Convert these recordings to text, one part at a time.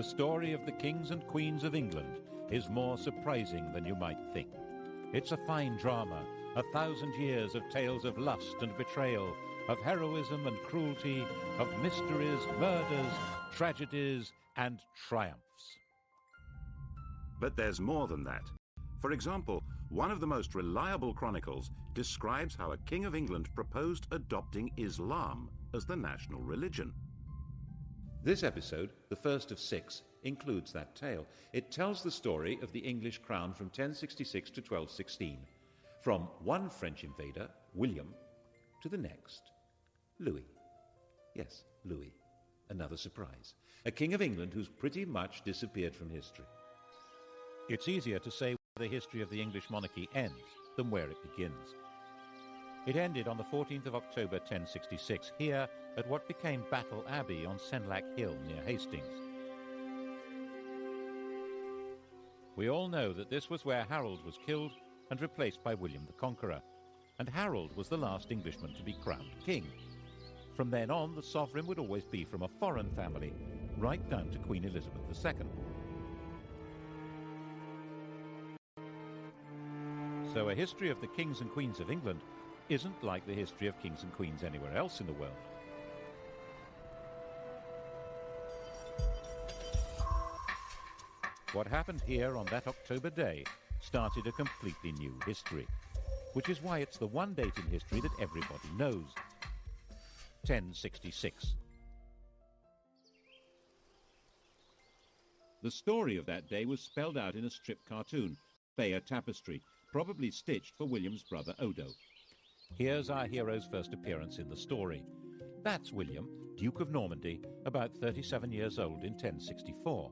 story of the kings and queens of England is more surprising than you might think. It's a fine drama, 1,000 years of tales of lust and betrayal, of heroism and cruelty, of mysteries, murders, tragedies, and triumphs. But there's more than that. For example, one of the most reliable chronicles describes how a king of England proposed adopting Islam as the national religion. This episode, the first of 6, includes that tale. It tells the story of the English crown from 1066 to 1216, from one French invader, William, to the next, Louis. Yes, Louis. Another surprise. A king of England who's pretty much disappeared from history. It's easier to say where the history of the English monarchy ends than where it begins. It ended on the 14th of October 1066, here at what became Battle Abbey on Senlac Hill near Hastings. We all know that this was where Harold was killed and replaced by William the Conqueror, and Harold was the last Englishman to be crowned king. From then on, the sovereign would always be from a foreign family, right down to Queen Elizabeth II. So a history of the kings and queens of England isn't like the history of kings and queens anywhere else in the world. What happened here on that October day started a completely new history, which is why it's the one date in history that everybody knows. 1066. The story of that day was spelled out in a strip cartoon, Bayeux tapestry, probably stitched for William's brother Odo. Here's our hero's first appearance in the story. That's William, Duke of Normandy, about 37 years old in 1064.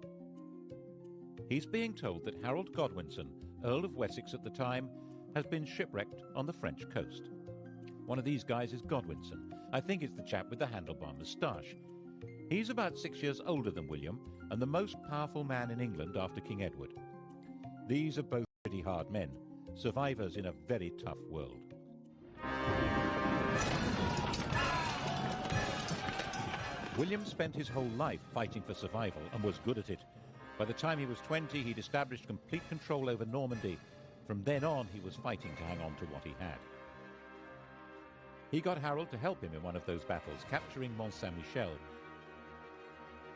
He's being told that Harold Godwinson, Earl of Wessex at the time, has been shipwrecked on the French coast. One of these guys is Godwinson. I think it's the chap with the handlebar moustache. He's about 6 years older than William and the most powerful man in England after King Edward. These are both pretty hard men, survivors in a very tough world. William spent his whole life fighting for survival and was good at it. By the time he was 20, he'd established complete control over Normandy. From then on, he was fighting to hang on to what he had. He got Harold to help him in one of those battles, capturing Mont Saint-Michel,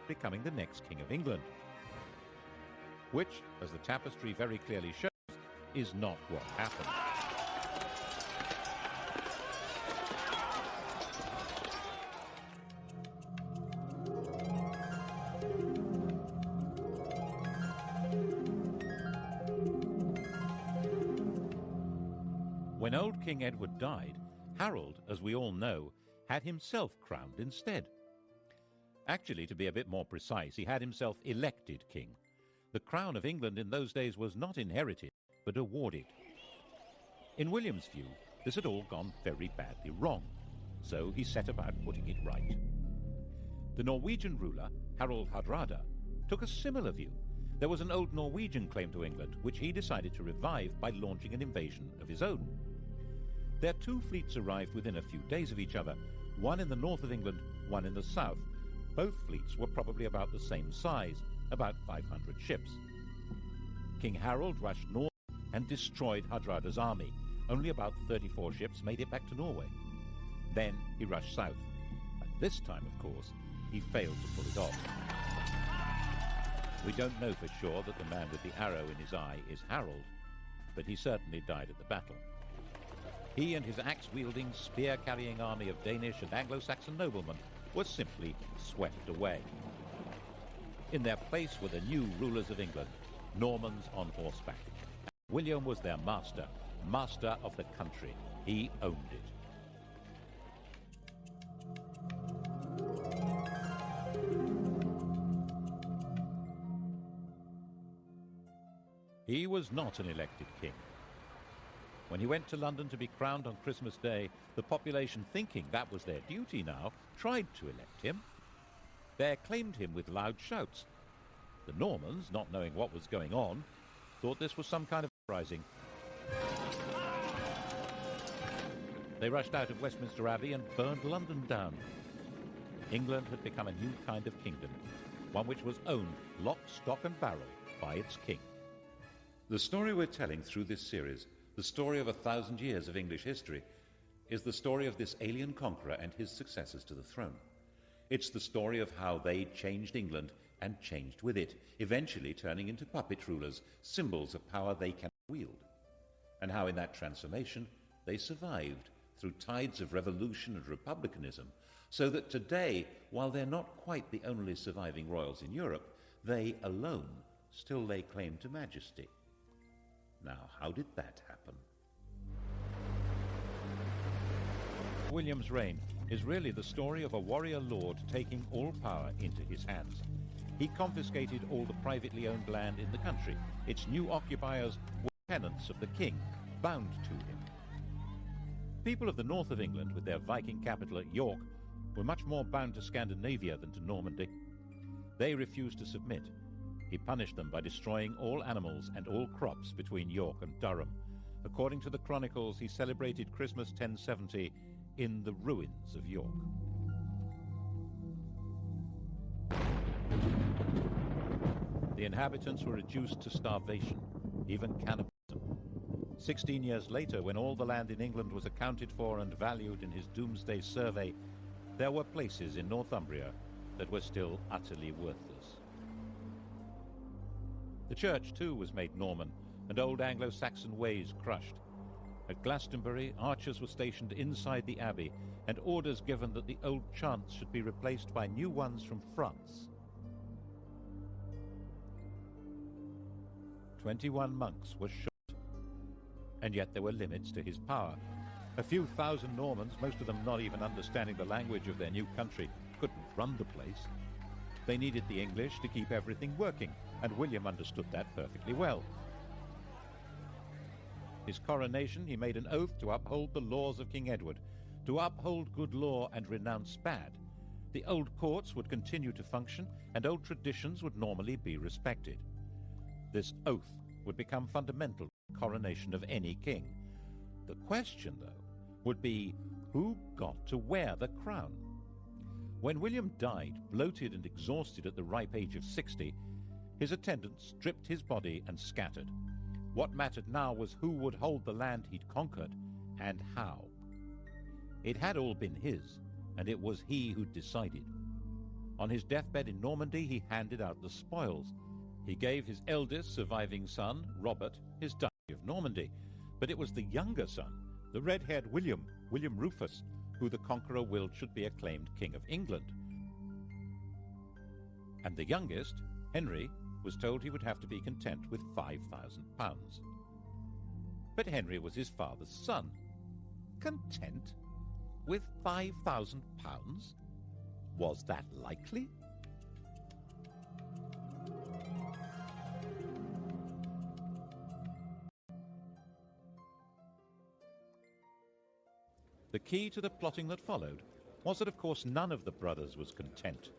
becoming the next King of England. Which, as the tapestry very clearly shows, is not what happened. When old King Edward died, Harold, as we all know, had himself crowned instead. Actually, to be a bit more precise, he had himself elected king. The crown of England in those days was not inherited, but awarded. In William's view, this had all gone very badly wrong, so he set about putting it right. The Norwegian ruler, Harald Hardrada, took a similar view. There was an old Norwegian claim to England, which he decided to revive by launching an invasion of his own. Their two fleets arrived within a few days of each other, one in the north of England, one in the south. Both fleets were probably about the same size, about 500 ships. King Harold rushed north and destroyed Hardrada's army. Only about 34 ships made it back to Norway. Then he rushed south. And this time, of course, he failed to pull it off. We don't know for sure that the man with the arrow in his eye is Harold, but he certainly died at the battle. He and his axe-wielding, spear-carrying army of Danish and Anglo-Saxon noblemen were simply swept away. In their place were the new rulers of England, Normans on horseback. William was their master, master of the country. He owned it. He was not an elected king. When he went to London to be crowned on Christmas Day, the population, thinking that was their duty now, tried to elect him. They acclaimed him with loud shouts. The Normans, not knowing what was going on, thought this was some kind of uprising. They rushed out of Westminster Abbey and burned London down. England had become a new kind of kingdom, one which was owned lock, stock and barrel by its king. The story we're telling through this series, the story of 1,000 years of English history, is the story of this alien conqueror and his successors to the throne. It's the story of how they changed England and changed with it, eventually turning into puppet rulers, symbols of power they cannot wield, and how in that transformation they survived through tides of revolution and republicanism, so that today, while they're not quite the only surviving royals in Europe, they alone still lay claim to majesty. Now, how did that happen? William's reign is really the story of a warrior lord taking all power into his hands. He confiscated all the privately owned land in the country. Its new occupiers were tenants of the king, bound to him. People of the north of England, with their Viking capital at York, were much more bound to Scandinavia than to Normandy. They refused to submit. He punished them by destroying all animals and all crops between York and Durham. According to the chronicles, he celebrated Christmas 1070 in the ruins of York. The inhabitants were reduced to starvation, even cannibalism. 16 years later, when all the land in England was accounted for and valued in his doomsday survey, there were places in Northumbria that were still utterly worthless. The church, too, was made Norman, and old Anglo-Saxon ways crushed. At Glastonbury, archers were stationed inside the abbey, and orders given that the old chants should be replaced by new ones from France. 21 monks were shot, and yet there were limits to his power. A few thousand Normans, most of them not even understanding the language of their new country, couldn't run the place. They needed the English to keep everything working, and William understood that perfectly well. His coronation, he made an oath to uphold the laws of King Edward, to uphold good law and renounce bad. The old courts would continue to function, and old traditions would normally be respected. This oath would become fundamental to the coronation of any king. The question, though, would be who got to wear the crown? When William died, bloated and exhausted at the ripe age of 60, his attendants stripped his body and scattered. What mattered now was who would hold the land he'd conquered, and how. It had all been his, and it was he who decided. On his deathbed in Normandy, he handed out the spoils. He gave his eldest surviving son, Robert, his Duchy of Normandy, but it was the younger son, the red-haired William Rufus, who the conqueror willed should be acclaimed King of England. And the youngest, Henry, was told he would have to be content with £5,000. But Henry was his father's son. Content with £5,000? Was that likely? The key to the plotting that followed was that, of course, none of the brothers was content.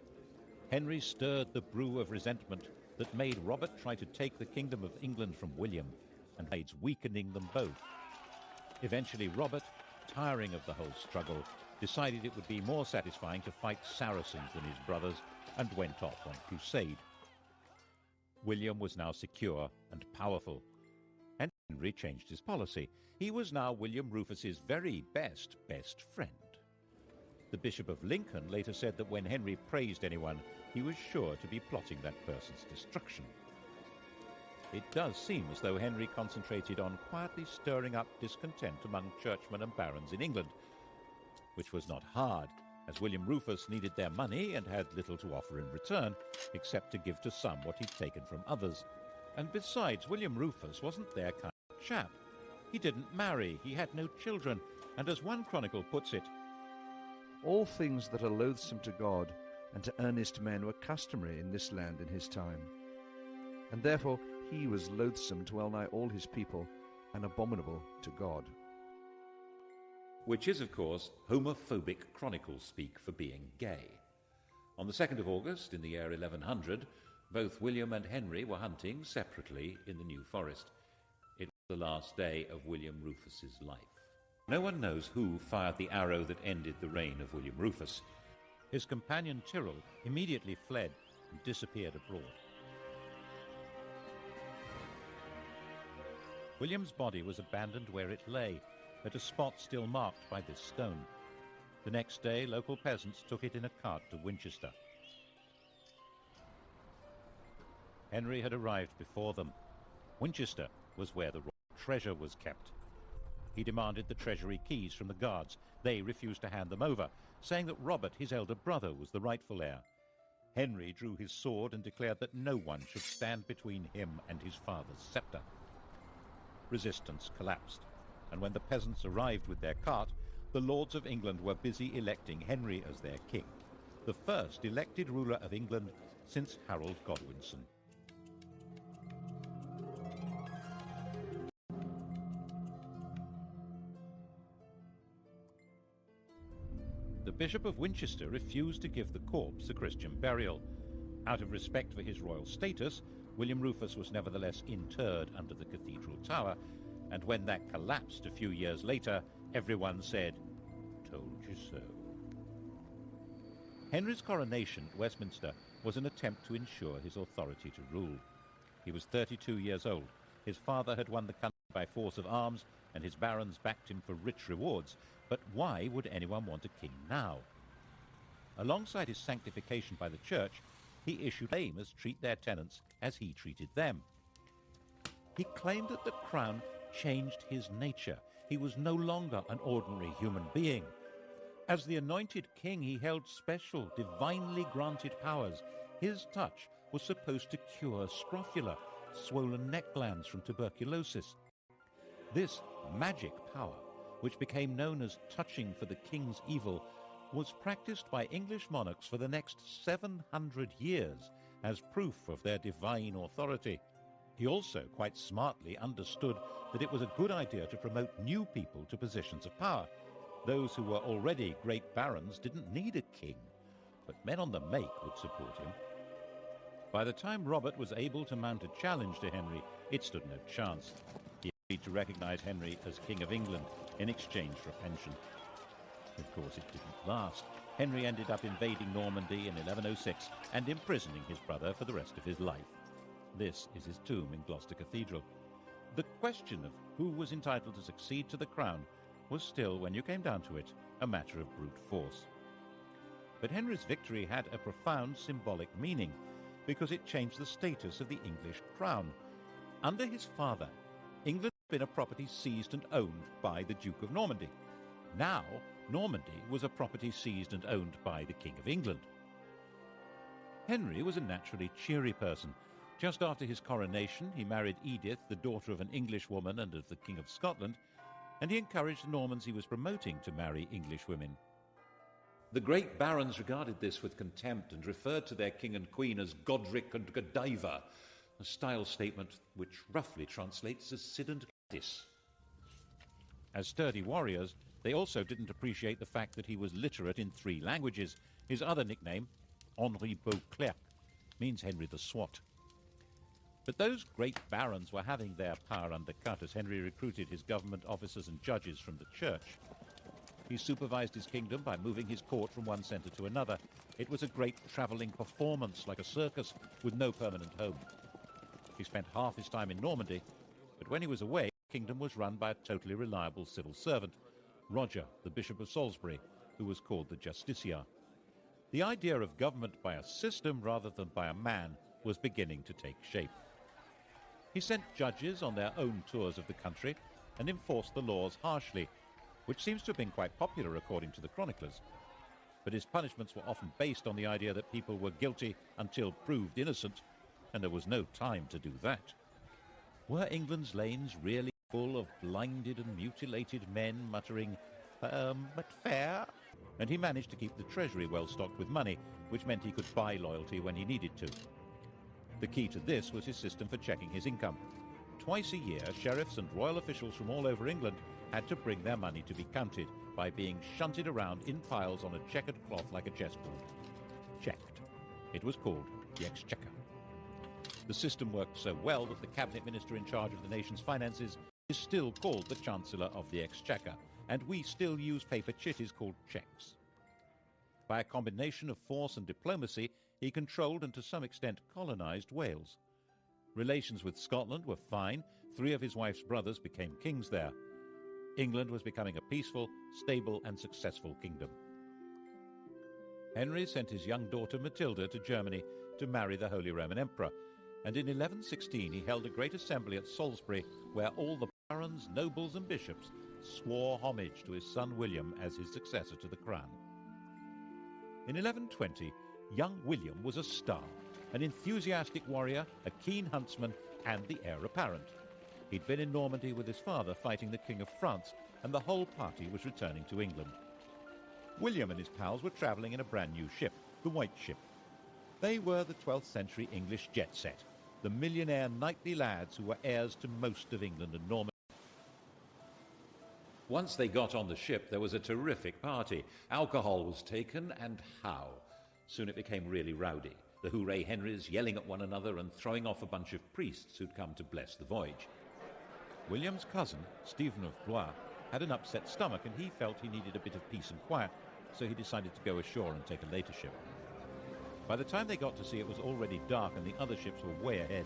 Henry stirred the brew of resentment that made Robert try to take the kingdom of England from William, and aids weakening them both. Eventually, Robert, tiring of the whole struggle, decided it would be more satisfying to fight Saracens than his brothers, and went off on crusade. William was now secure and powerful, and Henry changed his policy. He was now William Rufus's very best friend. The Bishop of Lincoln later said that when Henry praised anyone, he was sure to be plotting that person's destruction. It does seem as though Henry concentrated on quietly stirring up discontent among churchmen and barons in England, which was not hard, as William Rufus needed their money and had little to offer in return, except to give to some what he'd taken from others. And besides, William Rufus wasn't their kind of chap. He didn't marry, he had no children, and as one chronicle puts it, all things that are loathsome to God and to earnest men were customary in this land in his time. And therefore he was loathsome to well nigh all his people, and abominable to God. Which is, of course, homophobic chronicles speak for being gay. On the 2nd of August, in the year 1100, both William and Henry were hunting separately in the New Forest. It was the last day of William Rufus's life. No one knows who fired the arrow that ended the reign of William Rufus. his companion Tyrrell immediately fled, and disappeared abroad. William's body was abandoned where it lay, at a spot still marked by this stone. The next day, local peasants took it in a cart to Winchester. Henry had arrived before them. Winchester was where the royal treasure was kept. He demanded the treasury keys from the guards. They refused to hand them over, saying that Robert, his elder brother, was the rightful heir. Henry drew his sword and declared that no one should stand between him and his father's scepter. Resistance collapsed, and when the peasants arrived with their cart, the lords of England were busy electing Henry as their king, the first elected ruler of England since Harold Godwinson. The Bishop of Winchester refused to give the corpse a Christian burial. Out of respect for his royal status, William Rufus was nevertheless interred under the cathedral tower, and when that collapsed a few years later, everyone said, "Told you so." Henry's coronation at Westminster was an attempt to ensure his authority to rule. He was 32 years old. His father had won the country by force of arms, and his barons backed him for rich rewards. But why would anyone want a king now? Alongside his sanctification by the church, he issued lamers treat their tenants as he treated them. He claimed that the crown changed his nature. He was no longer an ordinary human being. As the anointed king, he held special, divinely granted powers. His touch was supposed to cure scrofula, swollen neck glands from tuberculosis. This magic power, which became known as touching for the king's evil, was practiced by English monarchs for the next 700 years as proof of their divine authority. He also quite smartly understood that it was a good idea to promote new people to positions of power. Those who were already great barons didn't need a king, but men on the make would support him. By the time Robert was able to mount a challenge to Henry, it stood no chance. He agreed to recognize Henry as King of England in exchange for a pension. Of course, it didn't last. Henry ended up invading Normandy in 1106 and imprisoning his brother for the rest of his life. This is his tomb in Gloucester Cathedral. The question of who was entitled to succeed to the crown was still, when you came down to it, a matter of brute force. But Henry's victory had a profound symbolic meaning, because it changed the status of the English crown. Under his father, England had been a property seized and owned by the Duke of Normandy. Now, Normandy was a property seized and owned by the King of England. Henry was a naturally cheery person. Just after his coronation, he married Edith, the daughter of an English woman and of the King of Scotland, and he encouraged the Normans he was promoting to marry English women. The great barons regarded this with contempt and referred to their king and queen as Godric and Godiva, a style statement which roughly translates as Sid and Gladys. As sturdy warriors, they also didn't appreciate the fact that he was literate in 3 languages. His other nickname, Henri Beauclerc, means Henry the Swat. But those great barons were having their power undercut as Henry recruited his government officers and judges from the church. He supervised his kingdom by moving his court from one centre to another. It was a great travelling performance, like a circus, with no permanent home. He spent half his time in Normandy, but when he was away, the kingdom was run by a totally reliable civil servant, Roger, the Bishop of Salisbury, who was called the Justiciar. The idea of government by a system rather than by a man was beginning to take shape. He sent judges on their own tours of the country and enforced the laws harshly, which seems to have been quite popular according to the chroniclers. But his punishments were often based on the idea that people were guilty until proved innocent, and there was no time to do that. Were England's lanes really full of blinded and mutilated men muttering, "Firm but fair"? And he managed to keep the treasury well stocked with money, which meant he could buy loyalty when he needed to. The key to this was his system for checking his income. Twice a year, sheriffs and royal officials from all over England had to bring their money to be counted by being shunted around in piles on a checkered cloth like a chessboard. Checked. It was called the Exchequer. The system worked so well that the cabinet minister in charge of the nation's finances is still called the Chancellor of the Exchequer, and we still use paper chitties called cheques. By a combination of force and diplomacy, he controlled and to some extent colonised Wales. Relations with Scotland were fine. 3 of his wife's brothers became kings there. England was becoming a peaceful, stable and successful kingdom. Henry sent his young daughter Matilda to Germany to marry the Holy Roman Emperor, and in 1116 he held a great assembly at Salisbury where all the barons, nobles and bishops swore homage to his son William as his successor to the crown. In 1120, young William was a star, an enthusiastic warrior, a keen huntsman and the heir apparent. He'd been in Normandy with his father fighting the King of France, and the whole party was returning to England. William and his pals were travelling in a brand new ship, the White Ship. They were the 12th century English jet set, the millionaire knightly lads who were heirs to most of England and Normandy. Once they got on the ship, there was a terrific party. Alcohol was taken, and how? Soon it became really rowdy. The Hooray Henrys yelling at one another and throwing off a bunch of priests who'd come to bless the voyage. William's cousin, Stephen of Blois, had an upset stomach and he felt he needed a bit of peace and quiet, so he decided to go ashore and take a later ship. By the time they got to sea, it was already dark and the other ships were way ahead.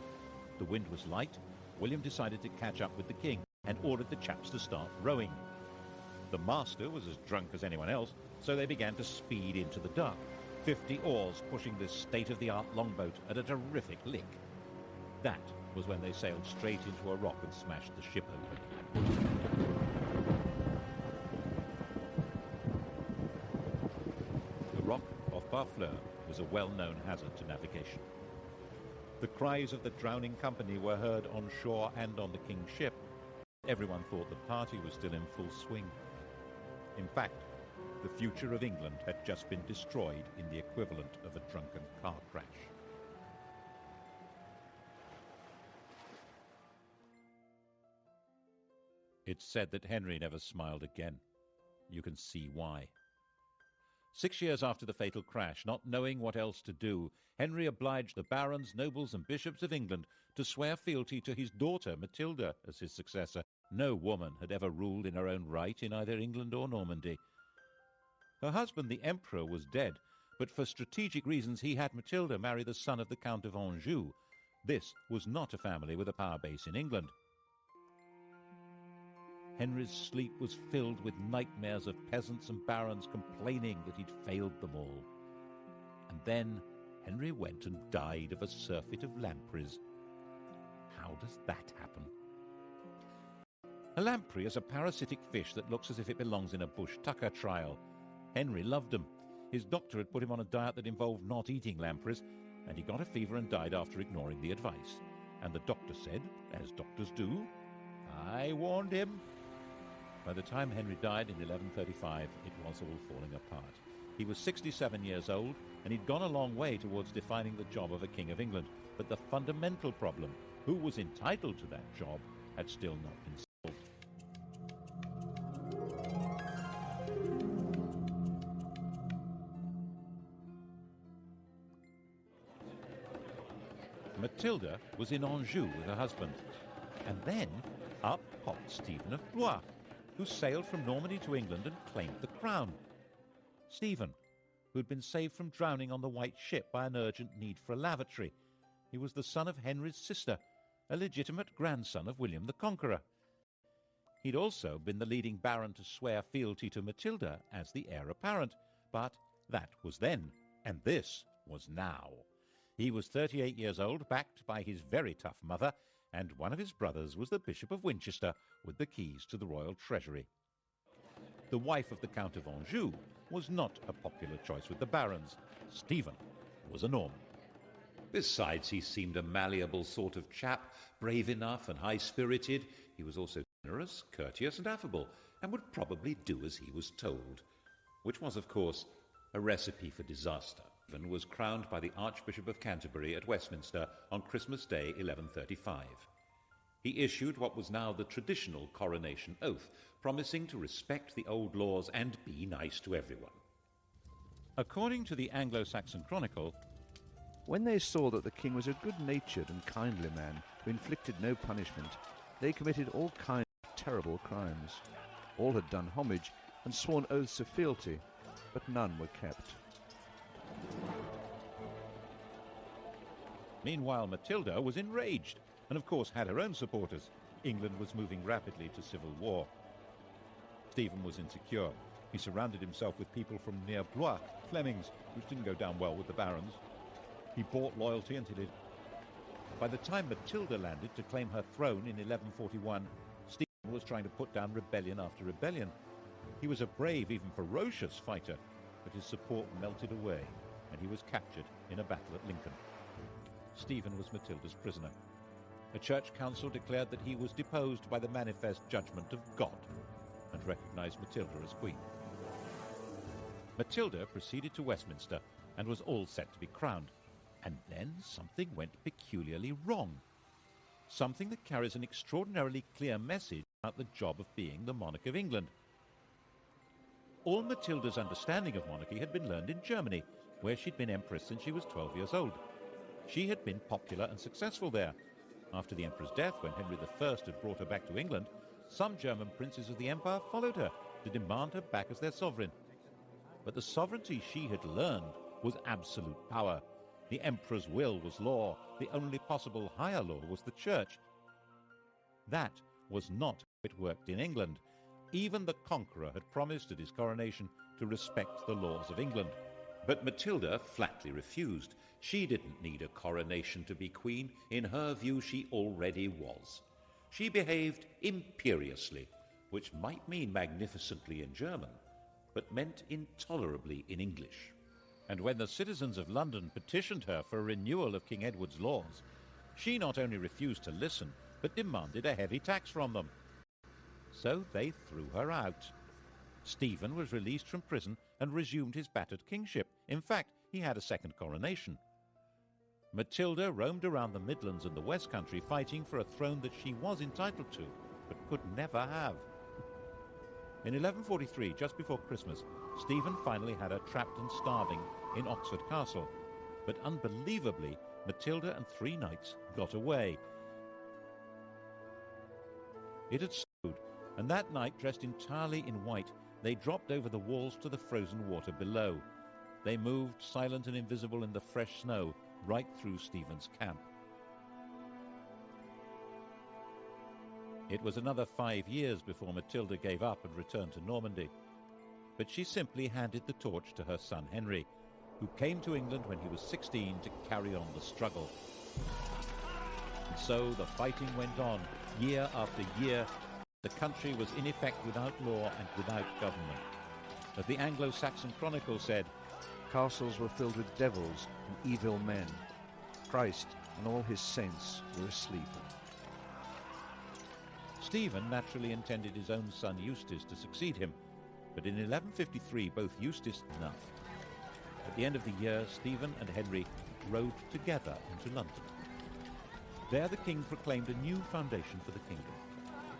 The wind was light. William decided to catch up with the king and ordered the chaps to start rowing. The master was as drunk as anyone else, so they began to speed into the dark, 50 oars pushing this state-of-the-art longboat at a terrific lick. That was when they sailed straight into a rock and smashed the ship open. The rock off Barfleur was a well-known hazard to navigation. The cries of the drowning company were heard on shore and on the king's ship. Everyone thought the party was still in full swing. In fact, the future of England had just been destroyed in the equivalent of a drunken car crash. It's said that Henry never smiled again. You can see why. 6 years after the fatal crash, not knowing what else to do, Henry obliged the barons, nobles and bishops of England to swear fealty to his daughter Matilda as his successor. No woman had ever ruled in her own right in either England or Normandy. Her husband, the Emperor, was dead, but for strategic reasons he had Matilda marry the son of the Count of Anjou. This was not a family with a power base in England. Henry's sleep was filled with nightmares of peasants and barons complaining that he'd failed them all. And then Henry went and died of a surfeit of lampreys. How does that happen? A lamprey is a parasitic fish that looks as if it belongs in a bush tucker trial. Henry loved them. His doctor had put him on a diet that involved not eating lampreys, and he got a fever and died after ignoring the advice. And the doctor said, as doctors do, "I warned him." By the time Henry died in 1135, it was all falling apart. He was 67 years old, and he'd gone a long way towards defining the job of a King of England. But the fundamental problem, who was entitled to that job, had still not been solved. Matilda was in Anjou with her husband, and then up popped Stephen of Blois, who sailed from Normandy to England and claimed the crown. Stephen, who had been saved from drowning on the White Ship by an urgent need for a lavatory. He was the son of Henry's sister, a legitimate grandson of William the Conqueror. He'd also been the leading baron to swear fealty to Matilda as the heir apparent, but that was then, and this was now. He was 38 years old, backed by his very tough mother, and one of his brothers was the Bishop of Winchester with the keys to the royal treasury. The wife of the Count of Anjou was not a popular choice with the barons. Stephen was a Norman. Besides, he seemed a malleable sort of chap, brave enough and high-spirited. He was also generous, courteous and affable, and would probably do as he was told, which was, of course, a recipe for disaster. Stephen was crowned by the Archbishop of Canterbury at Westminster on Christmas Day 1135. He issued what was now the traditional coronation oath, promising to respect the old laws and be nice to everyone. According to the Anglo-Saxon Chronicle, when they saw that the king was a good-natured and kindly man who inflicted no punishment, they committed all kinds of terrible crimes. All had done homage and sworn oaths of fealty, but none were kept. Meanwhile, Matilda was enraged and, of course, had her own supporters. England was moving rapidly to civil war. Stephen was insecure. He surrounded himself with people from near Blois, Flemings, which didn't go down well with the barons. He bought loyalty until it... By the time Matilda landed to claim her throne in 1141, Stephen was trying to put down rebellion after rebellion. He was a brave, even ferocious fighter, but his support melted away, and he was captured in a battle at Lincoln. Stephen was Matilda's prisoner. A church council declared that he was deposed by the manifest judgment of God and recognized Matilda as queen. Matilda proceeded to Westminster and was all set to be crowned. And then something went peculiarly wrong. Something that carries an extraordinarily clear message about the job of being the monarch of England. All Matilda's understanding of monarchy had been learned in Germany, where she'd been empress since she was 12 years old. She had been popular and successful there. After the emperor's death, when Henry I had brought her back to England, some German princes of the empire followed her to demand her back as their sovereign. But the sovereignty she had learned was absolute power. The emperor's will was law. The only possible higher law was the church. That was not how it worked in England. Even the conqueror had promised at his coronation to respect the laws of England. But Matilda flatly refused. She didn't need a coronation to be queen. In her view, she already was. She behaved imperiously, which might mean magnificently in German, but meant intolerably in English. And when the citizens of London petitioned her for a renewal of King Edward's laws, she not only refused to listen, but demanded a heavy tax from them. So they threw her out. Stephen was released from prison and resumed his battered kingship. In fact, he had a second coronation. Matilda roamed around the Midlands and the West Country fighting for a throne that she was entitled to, but could never have. In 1143, just before Christmas, Stephen finally had her trapped and starving in Oxford Castle. But unbelievably, Matilda and 3 knights got away. It had snowed, and that night, dressed entirely in white, they dropped over the walls to the frozen water below. They moved, silent and invisible in the fresh snow, right through Stephen's camp. It was another 5 years before Matilda gave up and returned to Normandy. But she simply handed the torch to her son Henry, who came to England when he was 16 to carry on the struggle. And so the fighting went on, year after year. The country was in effect without law and without government. As the Anglo-Saxon Chronicle said, castles were filled with devils and evil men. Christ and all his saints were asleep. Stephen naturally intended his own son Eustace to succeed him, but in 1153 both Eustace and enough. At the end of the year, Stephen and Henry rode together into London. There the king proclaimed a new foundation for the kingdom.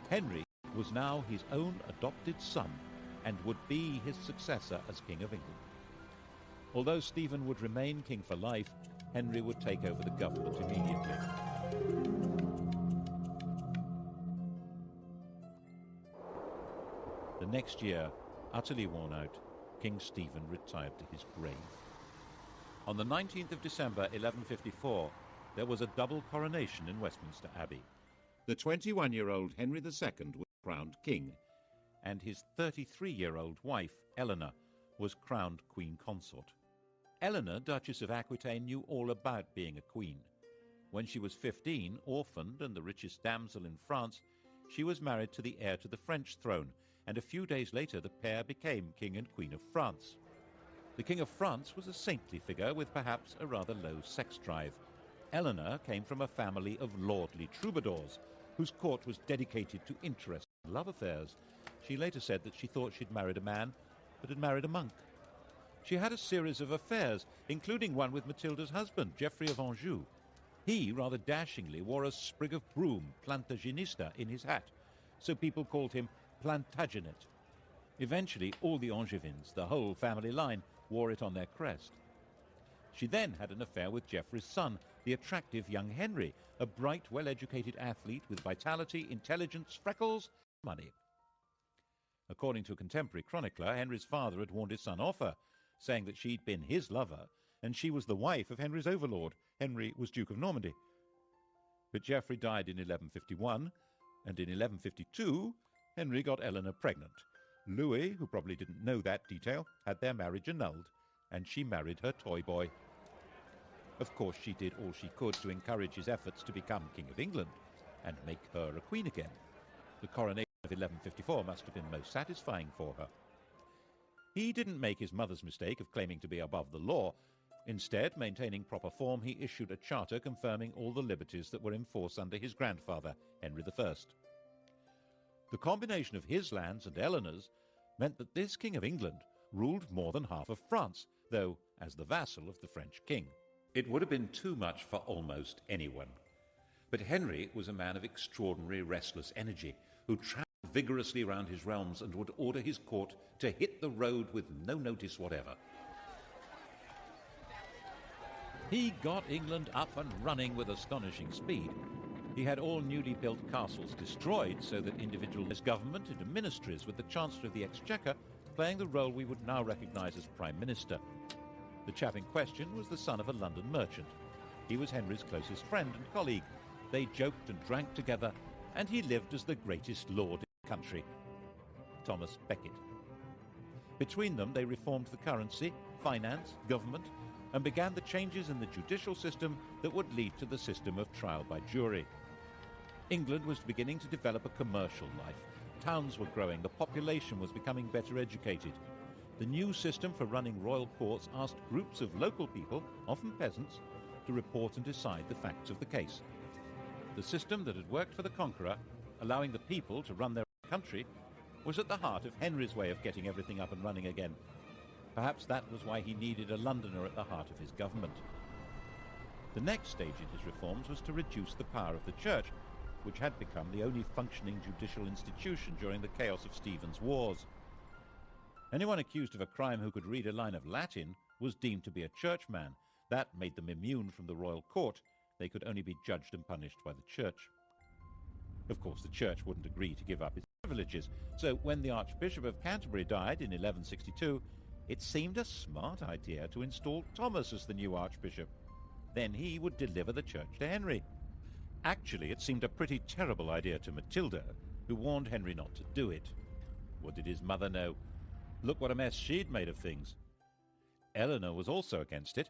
Henry was now his own adopted son and would be his successor as King of England. Although Stephen would remain king for life, Henry would take over the government immediately. The next year, utterly worn out, King Stephen retired to his grave. On the 19th of December 1154, there was a double coronation in Westminster Abbey. The 21-year-old Henry II was crowned king, and his 33-year-old wife, Eleanor, was crowned queen consort. Eleanor, Duchess of Aquitaine, knew all about being a queen. When she was 15, orphaned and the richest damsel in France, she was married to the heir to the French throne, and a few days later the pair became King and Queen of France. The King of France was a saintly figure with perhaps a rather low sex drive. Eleanor came from a family of lordly troubadours, whose court was dedicated to interest and love affairs. She later said that she thought she'd married a man, but had married a monk. She had a series of affairs, including one with Matilda's husband, Geoffrey of Anjou. He, rather dashingly, wore a sprig of broom, Plantagenista, in his hat, so people called him Plantagenet. Eventually, all the Angevins, the whole family line, wore it on their crest. She then had an affair with Geoffrey's son, the attractive young Henry, a bright, well-educated athlete with vitality, intelligence, freckles, money. According to a contemporary chronicler, Henry's father had warned his son off her, saying that she'd been his lover, and she was the wife of Henry's overlord. Henry was Duke of Normandy. But Geoffrey died in 1151, and in 1152, Henry got Eleanor pregnant. Louis, who probably didn't know that detail, had their marriage annulled, and she married her toy boy. Of course, she did all she could to encourage his efforts to become King of England and make her a queen again. The coronation of 1154 must have been most satisfying for her. He didn't make his mother's mistake of claiming to be above the law. Instead, maintaining proper form, he issued a charter confirming all the liberties that were in force under his grandfather, Henry I. The combination of his lands and Eleanor's meant that this King of England ruled more than half of France, though as the vassal of the French king. It would have been too much for almost anyone. But Henry was a man of extraordinary restless energy, who travelled vigorously around his realms and would order his court to hit the road with no notice whatever. He got England up and running with astonishing speed. He had all newly built castles destroyed so that individualist government into ministries, with the Chancellor of the Exchequer playing the role we would now recognise as Prime Minister. The chap in question was the son of a London merchant. He was Henry's closest friend and colleague. They joked and drank together, and he lived as the greatest lord in the country, Thomas Becket. Between them, they reformed the currency, finance, government, and began the changes in the judicial system that would lead to the system of trial by jury. England was beginning to develop a commercial life. Towns were growing, the population was becoming better educated. The new system for running royal courts asked groups of local people, often peasants, to report and decide the facts of the case. The system that had worked for the conqueror, allowing the people to run their own country, was at the heart of Henry's way of getting everything up and running again. Perhaps that was why he needed a Londoner at the heart of his government. The next stage in his reforms was to reduce the power of the church, which had become the only functioning judicial institution during the chaos of Stephen's wars. Anyone accused of a crime who could read a line of Latin was deemed to be a churchman. That made them immune from the royal court. They could only be judged and punished by the church. Of course, the church wouldn't agree to give up its privileges, so when the Archbishop of Canterbury died in 1162, it seemed a smart idea to install Thomas as the new archbishop. Then he would deliver the church to Henry. Actually, it seemed a pretty terrible idea to Matilda, who warned Henry not to do it. What did his mother know? Look what a mess she'd made of things. Eleanor was also against it,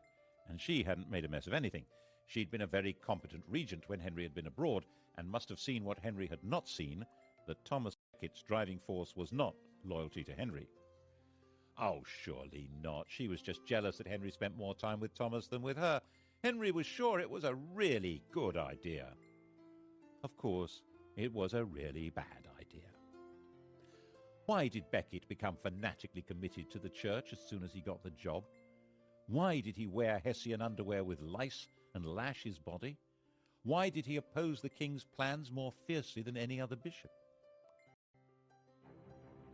and she hadn't made a mess of anything. She'd been a very competent regent when Henry had been abroad, and must have seen what Henry had not seen, that Thomas Becket's driving force was not loyalty to Henry. Oh, surely not. She was just jealous that Henry spent more time with Thomas than with her. Henry was sure it was a really good idea. Of course, it was a really bad idea. Why did Becket become fanatically committed to the church as soon as he got the job? Why did he wear Hessian underwear with lice and lash his body? Why did he oppose the king's plans more fiercely than any other bishop?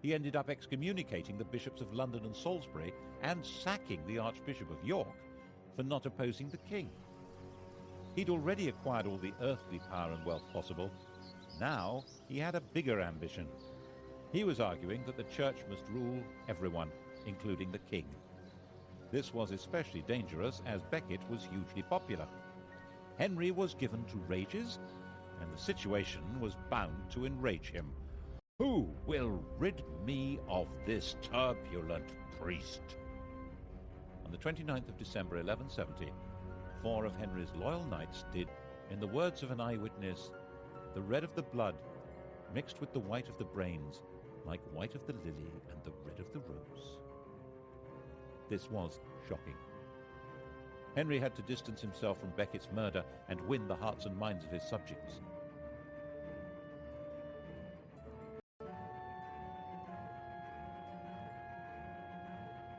He ended up excommunicating the bishops of London and Salisbury and sacking the Archbishop of York for not opposing the king. He'd already acquired all the earthly power and wealth possible. Now he had a bigger ambition. He was arguing that the church must rule everyone, including the king. This was especially dangerous as Becket was hugely popular. Henry was given to rages, and the situation was bound to enrage him. Who will rid me of this turbulent priest? On the 29th of December 1170, 4 of Henry's loyal knights did, in the words of an eyewitness, the red of the blood mixed with the white of the brains, like white of the lily and the red of the rose. This was shocking. Henry had to distance himself from Becket's murder and win the hearts and minds of his subjects.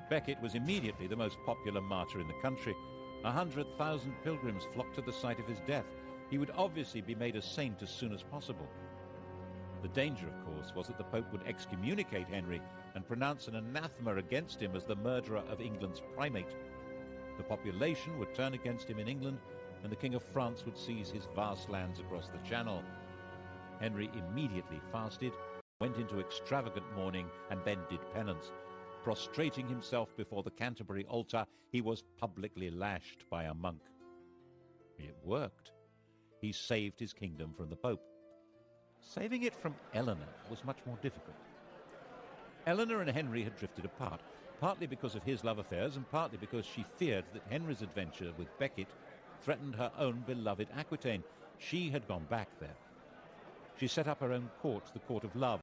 Becket was immediately the most popular martyr in the country. 100,000 pilgrims flocked to the site of his death. He would obviously be made a saint as soon as possible. The danger, of course, was that the Pope would excommunicate Henry and pronounce an anathema against him as the murderer of England's primate. The population would turn against him in England, and the King of France would seize his vast lands across the Channel. Henry immediately fasted, went into extravagant mourning, and then did penance, Prostrating himself before the Canterbury altar, he was publicly lashed by a monk. It worked. He saved his kingdom from the Pope. Saving it from Eleanor was much more difficult. Eleanor and Henry had drifted apart, partly because of his love affairs and partly because she feared that Henry's adventure with Becket threatened her own beloved Aquitaine. She had gone back there. She set up her own court, the Court of Love,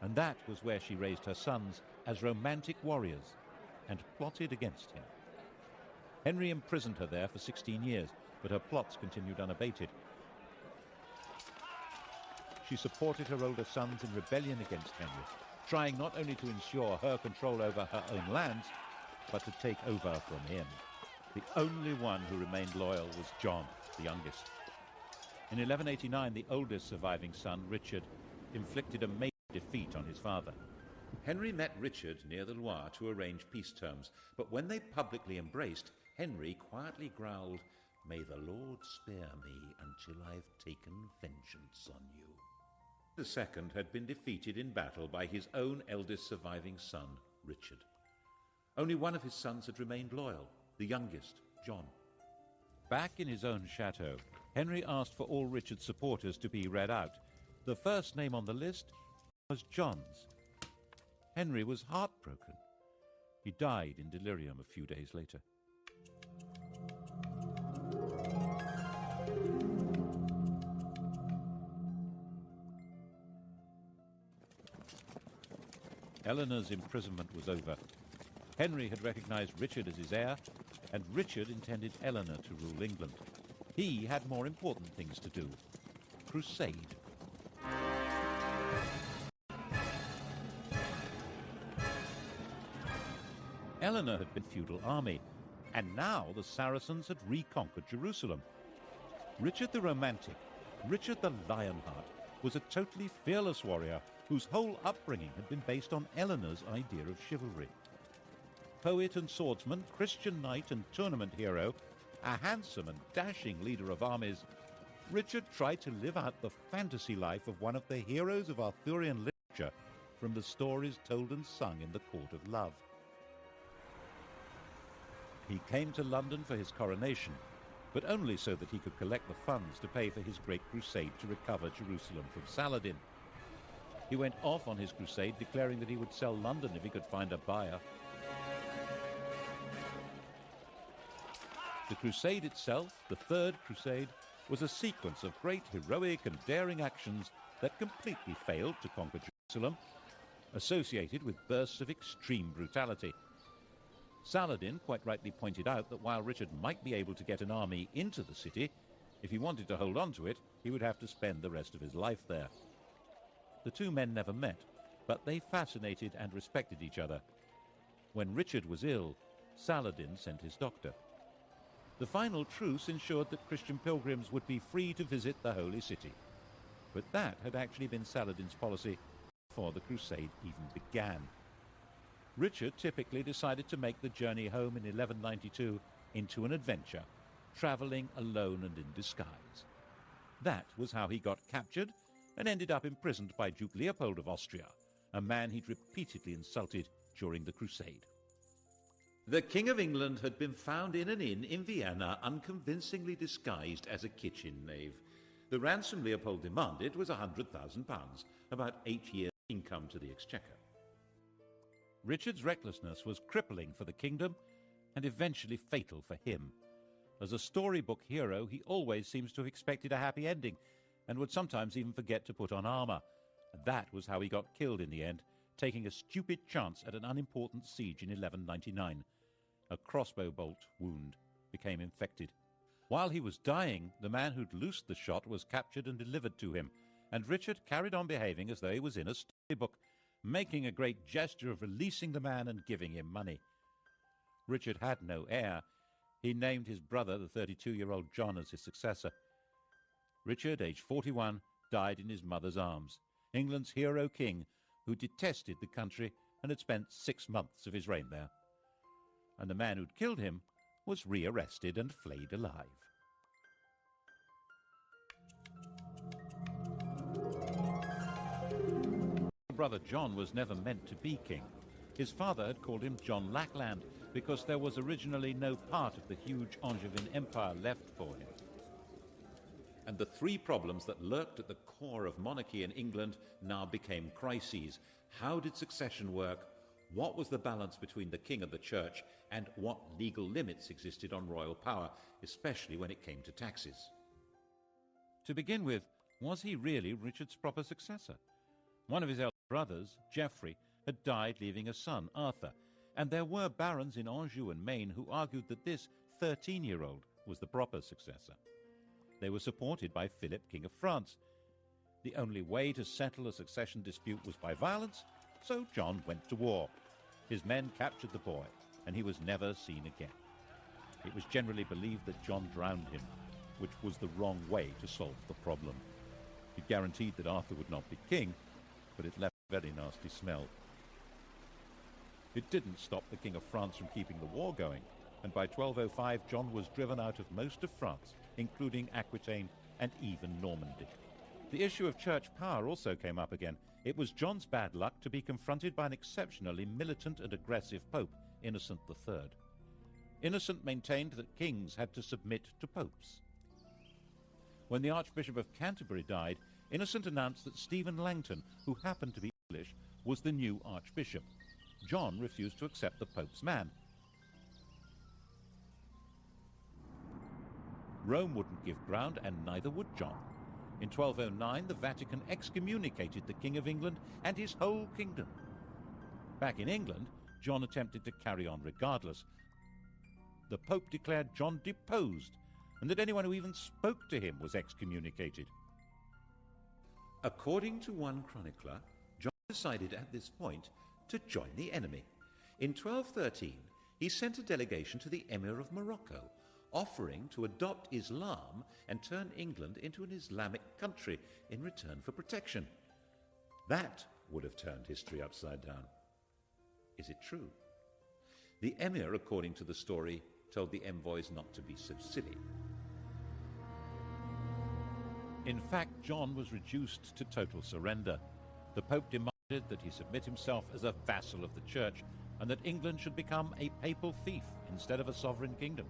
and that was where she raised her sons as romantic warriors and plotted against him. Henry imprisoned her there for 16 years, but her plots continued unabated. She supported her older sons in rebellion against Henry, trying not only to ensure her control over her own lands, but to take over from him. The only one who remained loyal was John, the youngest. In 1189, the oldest surviving son, Richard, inflicted a major defeat on his father. Henry met Richard near the Loire to arrange peace terms, but when they publicly embraced, Henry quietly growled, "May the Lord spare me until I've taken vengeance on you." The second had been defeated in battle by his own eldest surviving son, Richard. Only one of his sons had remained loyal, the youngest, John. Back in his own chateau, Henry asked for all Richard's supporters to be read out. The first name on the list was John's. Henry was heartbroken. He died in delirium a few days later. Eleanor's imprisonment was over. Henry had recognized Richard as his heir, and Richard intended Eleanor to rule England. He had more important things to do. Crusade. Eleanor had been a feudal army, and now the Saracens had reconquered Jerusalem. Richard the Romantic, Richard the Lionheart, was a totally fearless warrior whose whole upbringing had been based on Eleanor's idea of chivalry. Poet and swordsman, Christian knight and tournament hero, a handsome and dashing leader of armies, Richard tried to live out the fantasy life of one of the heroes of Arthurian literature from the stories told and sung in the Court of Love. He came to London for his coronation, but only so that he could collect the funds to pay for his great crusade to recover Jerusalem from Saladin. He went off on his crusade, declaring that he would sell London if he could find a buyer. The crusade itself, the Third Crusade, was a sequence of great heroic and daring actions that completely failed to conquer Jerusalem, associated with bursts of extreme brutality. Saladin quite rightly pointed out that while Richard might be able to get an army into the city, if he wanted to hold on to it, he would have to spend the rest of his life there. The two men never met, but they fascinated and respected each other. When Richard was ill, Saladin sent his doctor. The final truce ensured that Christian pilgrims would be free to visit the Holy City. But that had actually been Saladin's policy before the crusade even began. Richard typically decided to make the journey home in 1192 into an adventure, traveling alone and in disguise. That was how he got captured and ended up imprisoned by Duke Leopold of Austria, a man he'd repeatedly insulted during the crusade. The King of England had been found in an inn in Vienna, unconvincingly disguised as a kitchen knave. The ransom Leopold demanded was £100,000, about 8 years' income to the exchequer. Richard's recklessness was crippling for the kingdom and eventually fatal for him. As a storybook hero, he always seems to have expected a happy ending and would sometimes even forget to put on armor. That was how he got killed in the end, taking a stupid chance at an unimportant siege in 1199. A crossbow bolt wound became infected. While he was dying, the man who'd loosed the shot was captured and delivered to him, and Richard carried on behaving as though he was in a storybook, making a great gesture of releasing the man and giving him money. Richard had no heir. He named his brother, the 32-year-old John, as his successor. Richard, aged 41, died in his mother's arms, England's hero king, who detested the country and had spent 6 months of his reign there. And the man who'd killed him was rearrested and flayed alive. Brother John was never meant to be king. His father had called him John Lackland because there was originally no part of the huge Angevin Empire left for him. And the three problems that lurked at the core of monarchy in England now became crises. How did succession work? What was the balance between the king and the church? And what legal limits existed on royal power, especially when it came to taxes? To begin with, was he really Richard's proper successor? One of his elder brothers, Geoffrey, had died leaving a son, Arthur, and there were barons in Anjou and Maine who argued that this 13-year-old was the proper successor. They were supported by Philip, King of France. The only way to settle a succession dispute was by violence, so John went to war. His men captured the boy, and he was never seen again. It was generally believed that John drowned him, which was the wrong way to solve the problem. It guaranteed that Arthur would not be king, but it left a very nasty smell. It didn't stop the King of France from keeping the war going, and by 1205 John was driven out of most of France, including Aquitaine and even Normandy. The issue of church power also came up again. It was John's bad luck to be confronted by an exceptionally militant and aggressive pope, Innocent III. Innocent maintained that kings had to submit to popes. When the Archbishop of Canterbury died, Innocent announced that Stephen Langton, who happened to be English, was the new archbishop. John refused to accept the pope's man. Rome wouldn't give ground, and neither would John. In 1209, the Vatican excommunicated the King of England and his whole kingdom. Back in England, John attempted to carry on regardless. The Pope declared John deposed, and that anyone who even spoke to him was excommunicated. According to one chronicler, John decided at this point to join the enemy. In 1213, he sent a delegation to the Emir of Morocco, offering to adopt Islam and turn England into an Islamic country in return for protection. That would have turned history upside down. Is it true? The Emir, according to the story, told the envoys not to be so silly. In fact, John was reduced to total surrender. The Pope demanded that he submit himself as a vassal of the Church, and that England should become a papal fief instead of a sovereign kingdom.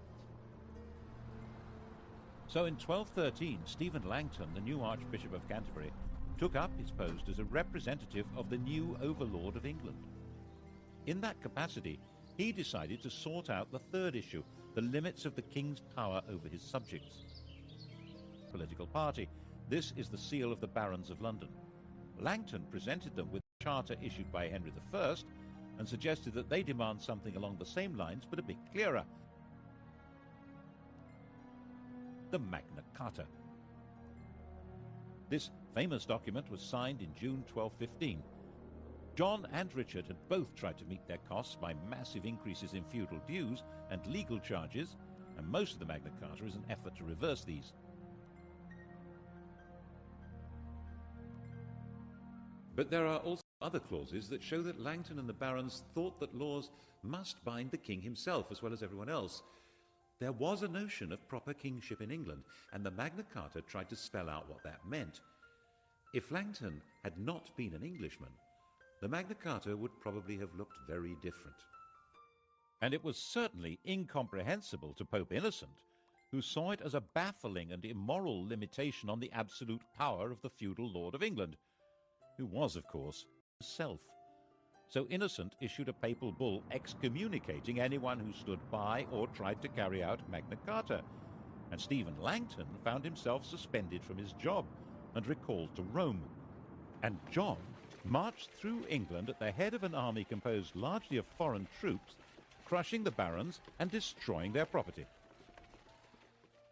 So in 1213, Stephen Langton, the new Archbishop of Canterbury, took up his post as a representative of the new overlord of England. In that capacity, he decided to sort out the third issue, the limits of the king's power over his subjects. Political party. This is the seal of the Barons of London. Langton presented them with a charter issued by Henry I and suggested that they demand something along the same lines but a bit clearer. The Magna Carta. This famous document was signed in June 1215. John and Richard had both tried to meet their costs by massive increases in feudal dues and legal charges, and most of the Magna Carta is an effort to reverse these. But there are also other clauses that show that Langton and the barons thought that laws must bind the king himself as well as everyone else. There was a notion of proper kingship in England, and the Magna Carta tried to spell out what that meant. If Langton had not been an Englishman, the Magna Carta would probably have looked very different. And it was certainly incomprehensible to Pope Innocent, who saw it as a baffling and immoral limitation on the absolute power of the feudal Lord of England, who was, of course, himself. So Innocent issued a papal bull excommunicating anyone who stood by or tried to carry out Magna Carta, and Stephen Langton found himself suspended from his job and recalled to Rome. And John marched through England at the head of an army composed largely of foreign troops, crushing the barons and destroying their property.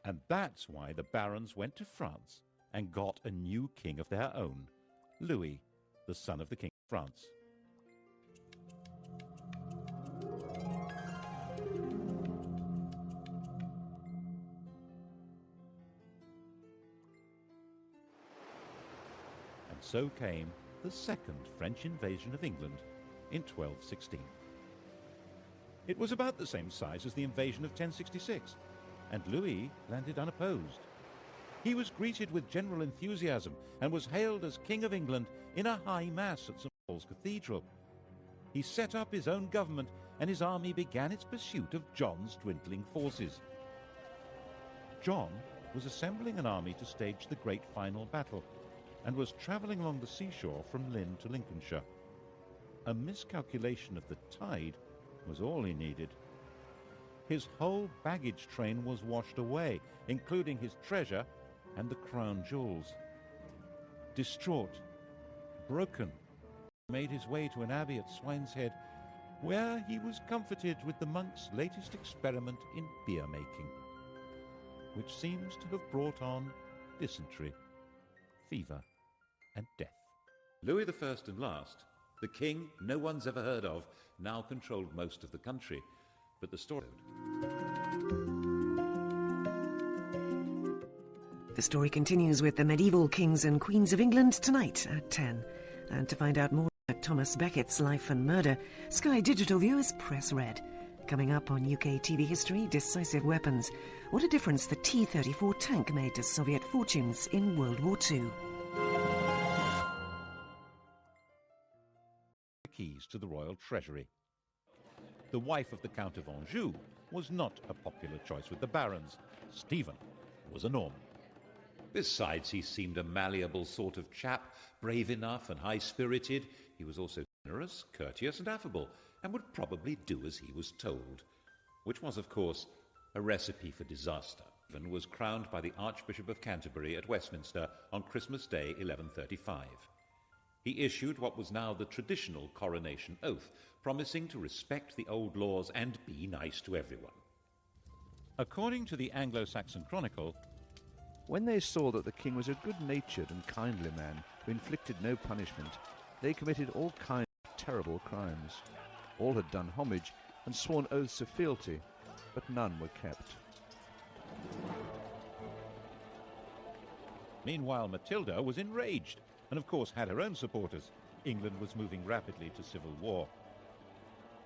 And that's why the barons went to France and got a new king of their own, Louis, the son of the King of France. And so came the second French invasion of England in 1216. It was about the same size as the invasion of 1066, and Louis landed unopposed. He was greeted with general enthusiasm and was hailed as King of England in a high mass at St. Paul's Cathedral. he set up his own government, and his army began its pursuit of John's dwindling forces. John was assembling an army to stage the great final battle, and was travelling along the seashore from Lynn to Lincolnshire. A miscalculation of the tide was all he needed. His whole baggage train was washed away, including his treasure and the crown jewels. Distraught, broken, he made his way to an abbey at Swineshead, where he was comforted with the monk's latest experiment in beer making, which seems to have brought on dysentery, fever, and death. Louis I and last, the king no one's ever heard of, now controlled most of the country, but the story... The story continues with the medieval kings and queens of England tonight at 10. And to find out more about Thomas Beckett's life and murder, Sky Digital viewers press red. Coming up on UK TV history, decisive weapons. What a difference the T-34 tank made to Soviet fortunes in World War II. Keys to the royal treasury. The wife of the Count of Anjou was not a popular choice with the barons. Stephen was a Norman. Besides, he seemed a malleable sort of chap, brave enough and high-spirited. He was also generous, courteous and affable, and would probably do as he was told, which was, of course, a recipe for disaster. Stephen was crowned by the Archbishop of Canterbury at Westminster on Christmas Day 1135. He issued what was now the traditional coronation oath, promising to respect the old laws and be nice to everyone. According to the Anglo-Saxon Chronicle, when they saw that the king was a good-natured and kindly man who inflicted no punishment, they committed all kinds of terrible crimes. All had done homage and sworn oaths of fealty, but none were kept. Meanwhile, Matilda was enraged and, of course, had her own supporters. England was moving rapidly to civil war.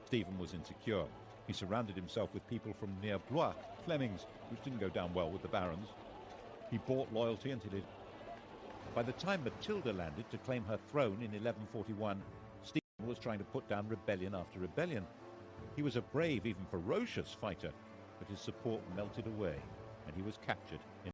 Stephen was insecure. He surrounded himself with people from near Blois, Flemings, which didn't go down well with the barons. He bought loyalty until it... By the time Matilda landed to claim her throne in 1141, Stephen was trying to put down rebellion after rebellion. He was a brave, even ferocious fighter, but his support melted away, and he was captured in